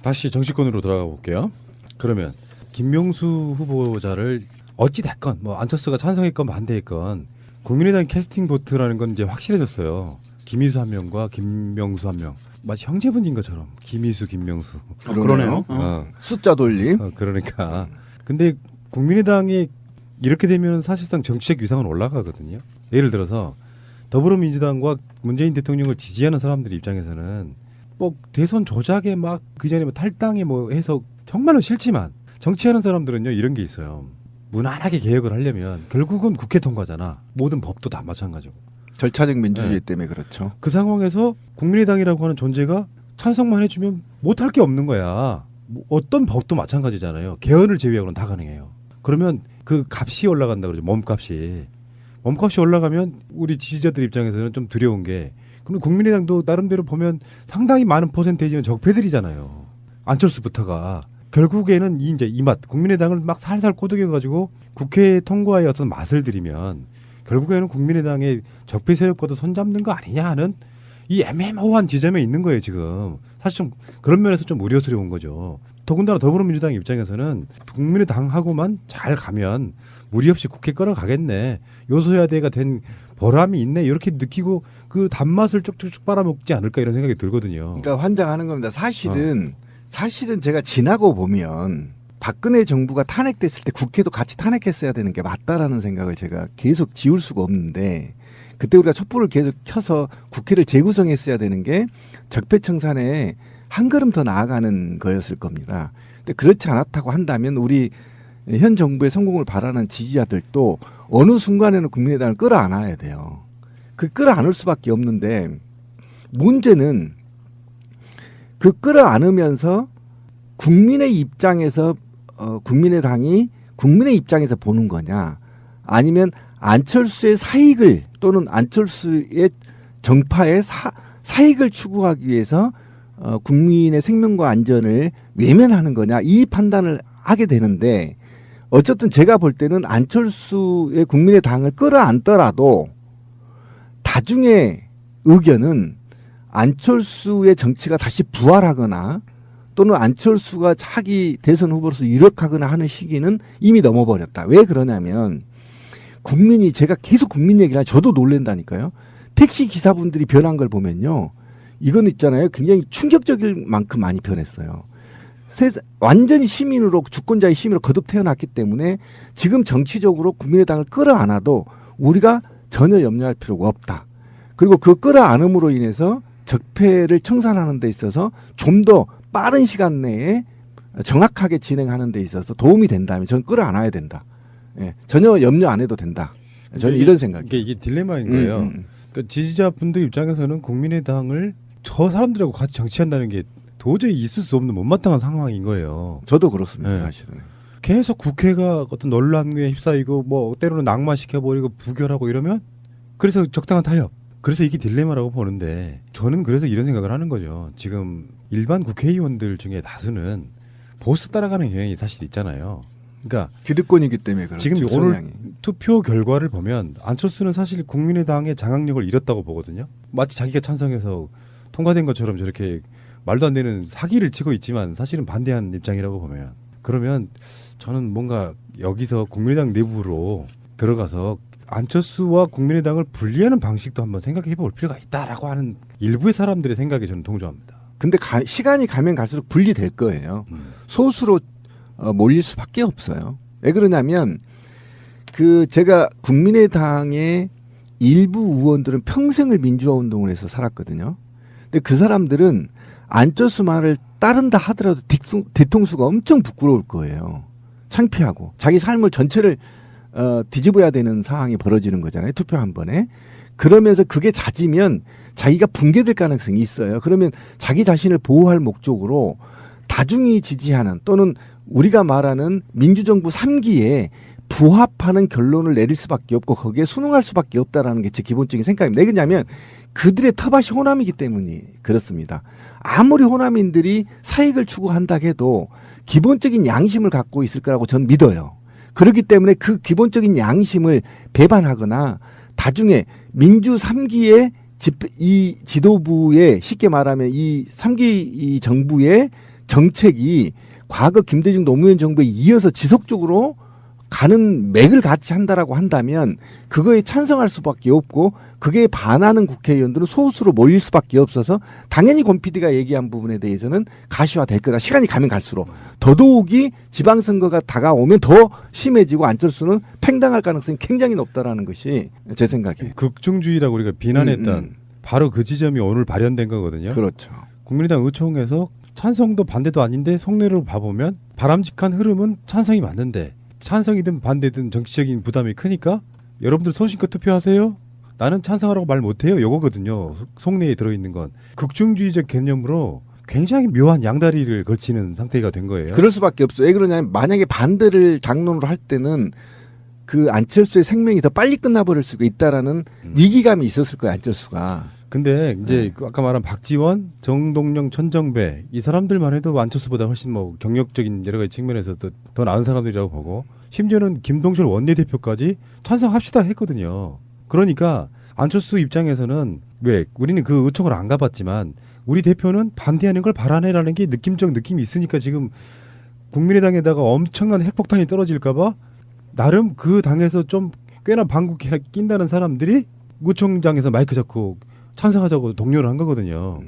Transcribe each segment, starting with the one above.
다시 정치권으로 돌아가 볼게요. 그러면 김명수 후보자를 어찌 됐건 뭐 안철수가 찬성했건 반대했건 국민의당 캐스팅 보트라는 건 이제 확실해졌어요. 김희수 한 명과 김명수 한 명. 마치 형제분인 것처럼 김희수, 김명수. 그러네요. 숫자 돌림. 그러니까. 근데 국민의당이 이렇게 되면 사실상 정치적 위상은 올라가거든요. 예를 들어서 더불어민주당과 문재인 대통령을 지지하는 사람들 입장에서는 뭐 대선 조작에 막 그 전에 뭐 탈당에 뭐 해서 정말로 싫지만 정치하는 사람들은요 이런 게 있어요. 무난하게 개혁을 하려면 결국은 국회 통과잖아. 모든 법도 다 마찬가지고. 절차적 민주주의 네. 때문에 그렇죠. 그 상황에서 국민의당이라고 하는 존재가 찬성만 해주면 못할 게 없는 거야. 뭐 어떤 법도 마찬가지잖아요. 개헌을 제외하고는 다 가능해요. 그러면 그 값이 올라간다 그러죠. 몸값이. 몸값이 올라가면 우리 지지자들 입장에서는 좀 두려운 게 그럼 국민의당도 나름대로 보면 상당히 많은 퍼센테이지는 적폐들이잖아요. 안철수부터가. 결국에는 이제 이 맛, 국민의당을 막 살살 꼬드겨 가지고 국회에 통과에 어떤 맛을 들이면 결국에는 국민의당의 적폐 세력과도 손잡는 거 아니냐 하는 이 애매모호한 지점에 있는 거예요 지금. 사실 좀 그런 면에서 좀 우려스러운 거죠. 더군다나 더불어민주당 입장에서는 국민의당하고만 잘 가면 무리 없이 국회 끌어가겠네. 요소야대가 된 보람이 있네. 이렇게 느끼고 그 단맛을 쭉쭉쭉 빨아먹지 않을까 이런 생각이 들거든요. 그러니까 환장하는 겁니다. 사실은 제가 지나고 보면 박근혜 정부가 탄핵됐을 때 국회도 같이 탄핵했어야 되는 게 맞다라는 생각을 제가 계속 지울 수가 없는데 그때 우리가 촛불을 계속 켜서 국회를 재구성했어야 되는 게 적폐청산에 한 걸음 더 나아가는 거였을 겁니다. 근데 그렇지 않았다고 한다면 우리 현 정부의 성공을 바라는 지지자들도 어느 순간에는 국민의당을 끌어안아야 돼요. 그 끌어안을 수밖에 없는데 문제는 그 끌어안으면서 국민의 입장에서 국민의당이 국민의 입장에서 보는 거냐 아니면 안철수의 사익을 또는 안철수의 정파의 사익을 추구하기 위해서 국민의 생명과 안전을 외면하는 거냐 이 판단을 하게 되는데 어쨌든 제가 볼 때는 안철수의 국민의당을 끌어안더라도 다중의 의견은 안철수의 정치가 다시 부활하거나 또는 안철수가 차기 대선 후보로서 유력하거나 하는 시기는 이미 넘어버렸다. 왜 그러냐면 국민이 제가 계속 국민 얘기를 하면 저도 놀란다니까요. 택시 기사분들이 변한 걸 보면요. 이건 있잖아요. 굉장히 충격적일 만큼 많이 변했어요. 완전히 시민으로 주권자의 시민으로 거듭 태어났기 때문에 지금 정치적으로 국민의당을 끌어안아도 우리가 전혀 염려할 필요가 없다. 그리고 그 끌어안음으로 인해서 적폐를 청산하는 데 있어서 좀 더 빠른 시간 내에 정확하게 진행하는 데 있어서 도움이 된다면 저는 끌어안아야 된다. 예, 전혀 염려 안 해도 된다. 저는 이런 생각이에요. 이게 딜레마인 거예요. 그러니까 지지자분들 입장에서는 국민의당을 저 사람들하고 같이 정치한다는 게 도저히 있을 수 없는 못마땅한 상황인 거예요. 저도 그렇습니다. 네. 사실은. 계속 국회가 어떤 논란에 휩싸이고 뭐 때로는 낙마시켜버리고 부결하고 이러면 그래서 적당한 타협. 그래서 이게 딜레마라고 보는데 저는 그래서 이런 생각을 하는 거죠. 지금 일반 국회의원들 중에 다수는 보수 따라가는 경향이 사실 있잖아요. 그러니까 기득권이기 때문에 그렇죠. 지금 성향이. 오늘 투표 결과를 보면 안철수는 사실 국민의당의 장악력을 잃었다고 보거든요. 마치 자기가 찬성해서 통과된 것처럼 저렇게 말도 안 되는 사기를 치고 있지만 사실은 반대한 입장이라고 보면 그러면 저는 뭔가 여기서 국민의당 내부로 들어가서 안철수와 국민의당을 분리하는 방식도 한번 생각해 볼 필요가 있다라고 하는 일부의 사람들의 생각에 저는 동조합니다. 근데 시간이 가면 갈수록 분리될 거예요. 소수로 몰릴 수밖에 없어요. 왜 그러냐면 제가 국민의당의 일부 의원들은 평생을 민주화 운동을 해서 살았거든요. 근데 그 사람들은 안철수 말을 따른다 하더라도 뒤통수가 엄청 부끄러울 거예요. 창피하고 자기 삶을 전체를 뒤집어야 되는 상황이 벌어지는 거잖아요. 투표 한 번에. 그러면서 그게 잦으면 자기가 붕괴될 가능성이 있어요. 그러면 자기 자신을 보호할 목적으로 다중이 지지하는 또는 우리가 말하는 민주정부 3기에 부합하는 결론을 내릴 수밖에 없고 거기에 순응할 수밖에 없다라는 게 제 기본적인 생각입니다. 왜 그러냐면 그들의 텃밭이 호남이기 때문이 그렇습니다. 아무리 호남인들이 사익을 추구한다 해도 기본적인 양심을 갖고 있을 거라고 저는 믿어요. 그렇기 때문에 그 기본적인 양심을 배반하거나 나중에 민주 3기의 이 지도부의 쉽게 말하면 이 3기 이 정부의 정책이 과거 김대중 노무현 정부에 이어서 지속적으로 가는 맥을 같이 한다라고 한다면 그거에 찬성할 수밖에 없고 그게 반하는 국회의원들은 소수로 몰릴 수밖에 없어서 당연히 권 PD가 얘기한 부분에 대해서는 가시화될 거다. 시간이 가면 갈수록 더더욱이 지방선거가 다가오면 더 심해지고 안철수는 팽당할 가능성이 굉장히 높다라는 것이 제 생각이에요. 극중주의라고 우리가 비난했던 바로 그 지점이 오늘 발현된 거거든요. 그렇죠. 국민의당 의총에서 찬성도 반대도 아닌데 속내로 봐보면 바람직한 흐름은 찬성이 맞는데 찬성이든 반대든 정치적인 부담이 크니까 여러분들 소신껏 투표하세요. 나는 찬성하라고 말 못해요. 요거거든요. 속내에 들어있는 건. 극중주의적 개념으로 굉장히 묘한 양다리를 걸치는 상태가 된 거예요. 그럴 수밖에 없어요. 왜 그러냐면 만약에 반대를 장론으로 할 때는 그 안철수의 생명이 더 빨리 끝나버릴 수가 있다라는 위기감이 있었을 거예요. 안철수가. 근데 이제 아까 말한 박지원, 정동영, 천정배 이 사람들만 해도 안철수보다 훨씬 뭐 경력적인 여러 가지 측면에서 더 나은 사람들이라고 보고 심지어는 김동철 원내대표까지 찬성합시다 했거든요. 그러니까 안철수 입장에서는 왜 우리는 그 의총을 안 가봤지만 우리 대표는 반대하는 걸 바라네라는 게 느낌적 느낌이 있으니까 지금 국민의당에다가 엄청난 핵폭탄이 떨어질까 봐 나름 그 당에서 좀 꽤나 방귀 낀다는 사람들이 의총장에서 마이크 잡고 찬성하자고 독려를 한 거거든요.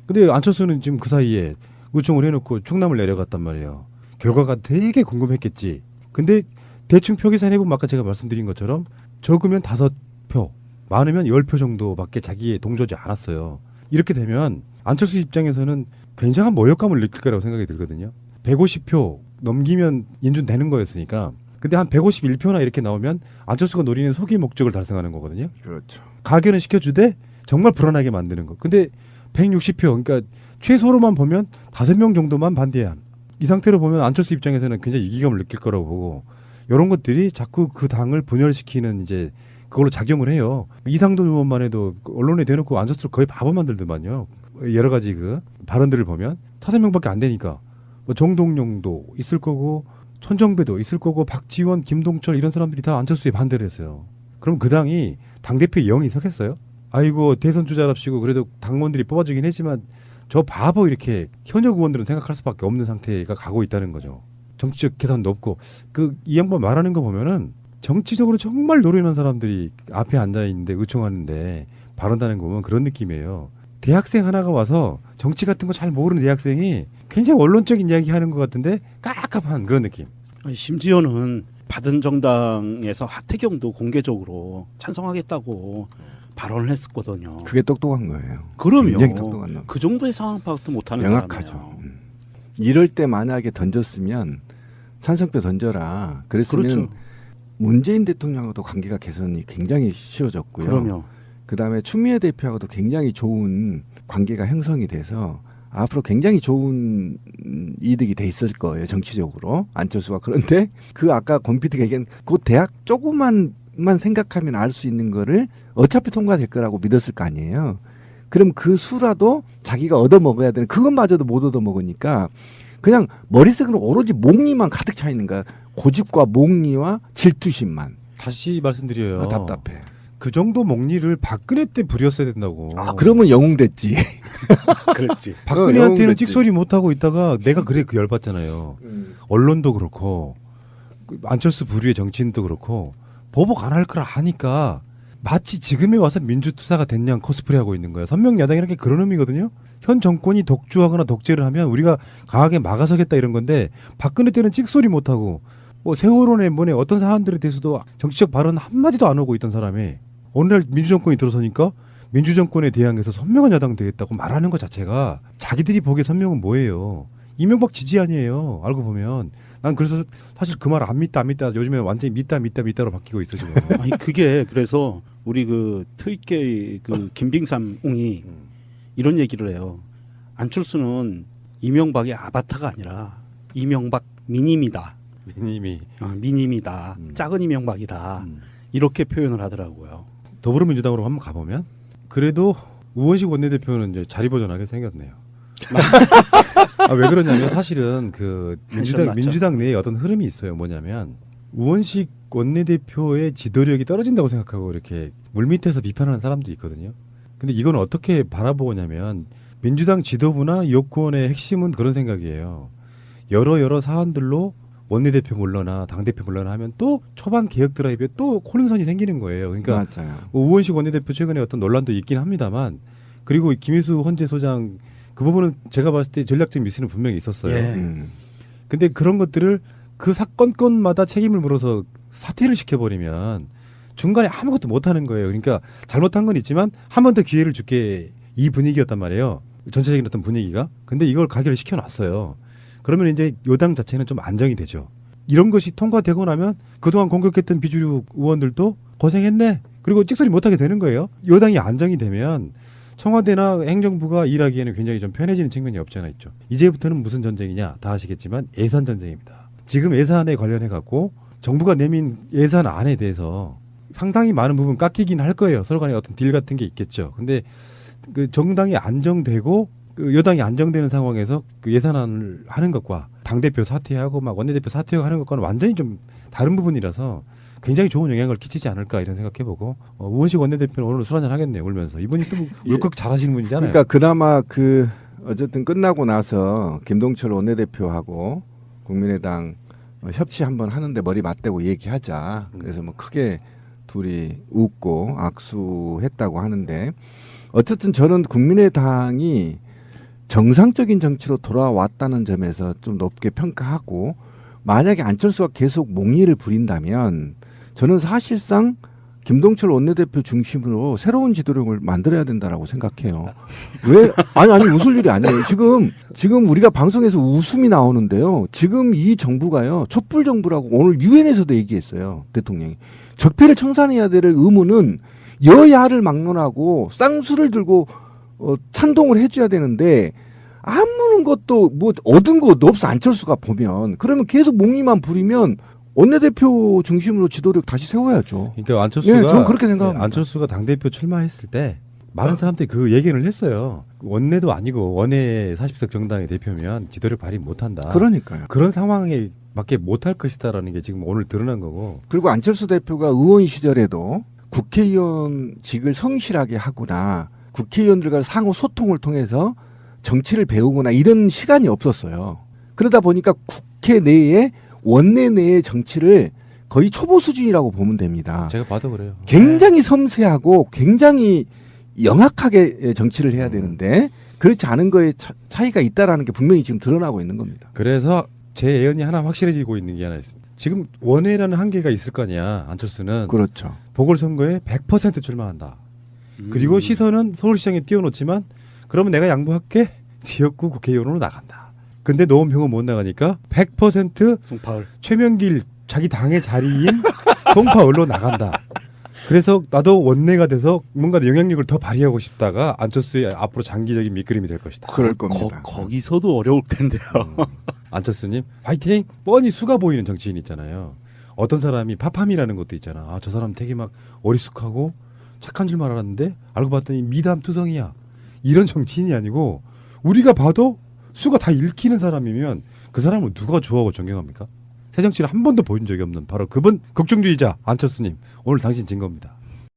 근데 안철수는 지금 그 사이에 의총을 해놓고 충남을 내려갔단 말이에요. 결과가 되게 궁금했겠지. 근데 대충 표 계산해보면 아까 제가 말씀드린 것처럼 적으면 5표, 많으면 10표 정도밖에 자기의 동조하지 않았어요. 이렇게 되면 안철수 입장에서는 굉장한 모욕감을 느낄 거라고 생각이 들거든요. 150표 넘기면 인준되는 거였으니까. 근데 한 151표나 이렇게 나오면 안철수가 노리는 소기 목적을 달성하는 거거든요. 그렇죠. 가결은 시켜주되 정말 불안하게 만드는 거. 근데 160표, 그러니까 최소로만 보면 5명 정도만 반대한. 이 상태로 보면 안철수 입장에서는 굉장히 위기감을 느낄 거라고 보고 이런 것들이 자꾸 그 당을 분열시키는 이제 그걸로 작용을 해요. 이상돈 의원만 해도 언론에 대놓고 안철수를 거의 바보 만들더만요. 여러 가지 그 발언들을 보면 5명밖에 안 되니까 뭐 정동영도 있을 거고 천정배도 있을 거고 박지원, 김동철 이런 사람들이 다 안철수에 반대를 했어요. 그럼 그 당이 당대표에 영이 서겠어요? 아이고 대선 주자랍시고 그래도 당원들이 뽑아주긴 했지만 저 바보 이렇게 현역 의원들은 생각할 수밖에 없는 상태가 가고 있다는 거죠. 정치적 계산도 없고 이 양반 말하는 거 보면은 정치적으로 정말 노련한 사람들이 앞에 앉아 있는데 의총하는데 발언하는 거 보면 그런 느낌이에요. 대학생 하나가 와서 정치 같은 거 잘 모르는 대학생이 굉장히 원론적인 이야기 하는 것 같은데 깝깝한 그런 느낌. 아니, 심지어는 받은 정당에서 하태경도 공개적으로 찬성하겠다고 발언을 했었거든요. 그게 똑똑한 거예요. 그러면 굉장히 똑똑한 놈. 그 정도의 상황 파악도 못하는 명확하죠. 사람이에요. 이럴 때 만약에 던졌으면 찬성표 던져라. 그랬으면 그렇죠. 문재인 대통령하고도 관계가 개선이 굉장히 쉬워졌고요. 그럼요. 그다음에 추미애 대표하고도 굉장히 좋은 관계가 형성이 돼서 앞으로 굉장히 좋은 이득이 돼 있을 거예요. 정치적으로. 안철수가. 그런데 그 아까 권 PD가 얘기한 그 대학 조금만 생각하면 알 수 있는 거를 어차피 통과될 거라고 믿었을 거 아니에요. 그럼 그 수라도 자기가 얻어먹어야 되는 그것마저도 못 얻어먹으니까 그냥 머릿속으로 오로지 목리만 가득 차 있는 거야. 고집과 목리와 질투심만. 다시 말씀드려요. 답답해. 그 정도 목리를 박근혜 때 부렸어야 된다고. 그러면 영웅됐지. 그렇지. 박근혜한테는 영웅됐지. 찍소리 못하고 있다가 내가 그래 그 열받잖아요. 언론도 그렇고 안철수 부류의 정치인도 그렇고 보복 안 할 거라 하니까 마치 지금에 와서 민주투사가 됐냐 코스프레하고 있는 거야. 선명야당이라는 게 그런 의미거든요. 현 정권이 독주하거나 독재를 하면 우리가 강하게 막아서겠다 이런 건데 박근혜 때는 찍소리 못하고 뭐 세월호네 뭐네 어떤 사안들에 대해서도 정치적 발언 한마디도 안 하고 있던 사람이 어느 날 민주정권이 들어서니까 민주정권에 대항해서 선명한 야당 되겠다고 말하는 것 자체가 자기들이 보기에 선명은 뭐예요. 이명박 지지 아니에요. 알고 보면. 난 그래서 사실 그 말 안 믿다 요즘에 완전히 믿다로 바뀌고 있어 지금. 아니 그게 그래서 우리 그 트윗계 그 김빙삼 옹이 이런 얘기를 해요. 안철수는 이명박의 아바타가 아니라 이명박 미님이다. 미님이다. 작은 이명박이다. 이렇게 표현을 하더라고요. 더불어민주당으로 한번 가보면 그래도 우원식 원내대표는 이제 자리 보존하게 생겼네요. 왜 그러냐면 사실은 그 민주당 내에 어떤 흐름이 있어요. 뭐냐면 우원식 원내대표의 지도력이 떨어진다고 생각하고 이렇게 물밑에서 비판하는 사람들이 있거든요. 근데 이건 어떻게 바라보냐면 민주당 지도부나 여권의 핵심은 그런 생각이에요. 여러 사안들로 원내대표 물러나 당대표 물러나 하면 또 초반 개혁 드라이브에 또 혼선이 생기는 거예요. 그러니까 맞아요. 우원식 원내대표 최근에 어떤 논란도 있긴 합니다만 그리고 김희수 헌재 소장 그 부분은 제가 봤을 때 전략적 미스는 분명히 있었어요. 예. 근데 그런 것들을 그 사건마다 책임을 물어서 사퇴를 시켜버리면 중간에 아무것도 못하는 거예요. 그러니까 잘못한 건 있지만 한 번 더 기회를 줄게 이 분위기였단 말이에요. 전체적인 어떤 분위기가. 근데 이걸 가결을 시켜놨어요. 그러면 이제 여당 자체는 좀 안정이 되죠. 이런 것이 통과되고 나면 그동안 공격했던 비주류 의원들도 고생했네. 그리고 찍소리 못하게 되는 거예요. 여당이 안정이 되면 청와대나 행정부가 일하기에는 굉장히 좀 편해지는 측면이 없지 않아 있죠. 이제부터는 무슨 전쟁이냐 다 아시겠지만 예산 전쟁입니다. 지금 예산에 관련해 갖고 정부가 내민 예산안에 대해서 상당히 많은 부분 깎이긴 할 거예요. 서로 간에 어떤 딜 같은 게 있겠죠. 근데 그 정당이 안정되고 그 여당이 안정되는 상황에서 그 예산안을 하는 것과 당대표 사퇴하고 막 원내대표 사퇴하고 하는 것과는 완전히 좀 다른 부분이라서 굉장히 좋은 영향을 끼치지 않을까 이런 생각해보고 우원식 원내대표는 오늘 술 한잔 하겠네요. 울면서. 이분이 또 울컥 잘하시는 분이잖아요. 그러니까 그나마 그 어쨌든 끝나고 나서 김동철 원내대표하고 국민의당 협치 한번 하는데 머리 맞대고 얘기하자. 그래서 뭐 크게 둘이 웃고 악수했다고 하는데 어쨌든 저는 국민의당이 정상적인 정치로 돌아왔다는 점에서 좀 높게 평가하고 만약에 안철수가 계속 몽리를 부린다면 저는 사실상 김동철 원내대표 중심으로 새로운 지도력을 만들어야 된다라고 생각해요. 왜? 아니 웃을 일이 아니에요. 지금 우리가 방송에서 웃음이 나오는데요. 지금 이 정부가요. 촛불 정부라고 오늘 유엔에서도 얘기했어요. 대통령이. 적폐를 청산해야 될 의무는 여야를 막론하고 쌍수를 들고 찬동을 해줘야 되는데 아무런 것도 뭐 얻은 것도 없어 안철수가 보면 그러면 계속 몽리만 부리면 원내대표 중심으로 지도력 다시 세워야죠. 그러니까 안철수가 네, 저는 그렇게 생각합니다. 안철수가 당대표 출마했을 때 많은 사람들이 그 얘기를 했어요. 원내도 아니고 원내 40석 정당의 대표면 지도력 발휘 못한다. 그러니까요. 그런 상황에 밖에 못할 것이다라는 게 지금 오늘 드러난 거고. 그리고 안철수 대표가 의원 시절에도 국회의원직을 성실하게 하거나 국회의원들과 상호 소통을 통해서 정치를 배우거나 이런 시간이 없었어요. 그러다 보니까 국회 내에 원내 내의 정치를 거의 초보 수준이라고 보면 됩니다. 제가 봐도 그래요. 굉장히 섬세하고 굉장히 영악하게 정치를 해야 되는데 그렇지 않은 거에 차이가 있다라는 게 분명히 지금 드러나고 있는 겁니다. 그래서 제 예언이 하나 확실해지고 있는 게 하나 있습니다. 지금 원외라는 한계가 있을 거 아니야. 안철수는 그렇죠. 보궐선거에 100% 출마한다. 그리고 시선은 서울시장에 띄워놓지만 그러면 내가 양보할게 지역구 국회의원으로 나간다. 근데 노원평은 못 나가니까 100% 송파울. 최명길 자기 당의 자리인 송파을로 나간다. 그래서 나도 원내가 돼서 뭔가 영향력을 더 발휘하고 싶다가 안철수의 앞으로 장기적인 밑그림이 될 것이다. 그럴 겁니다. 거기서도 어려울 텐데요. 안철수님 화이팅! 뻔히 수가 보이는 정치인 있잖아요. 어떤 사람이 파팜이라는 것도 있잖아. 아, 저 사람 되게 막 어리숙하고 착한 줄만 알았는데 알고 봤더니 미담투성이야. 이런 정치인이 아니고 우리가 봐도 수가 다 읽히는 사람이면 그 사람을 누가 좋아하고 존경합니까? 새 정치를 한 번도 보여준 적이 없는 바로 그분 극중주의자 안철수님. 오늘 당신 진 겁니다.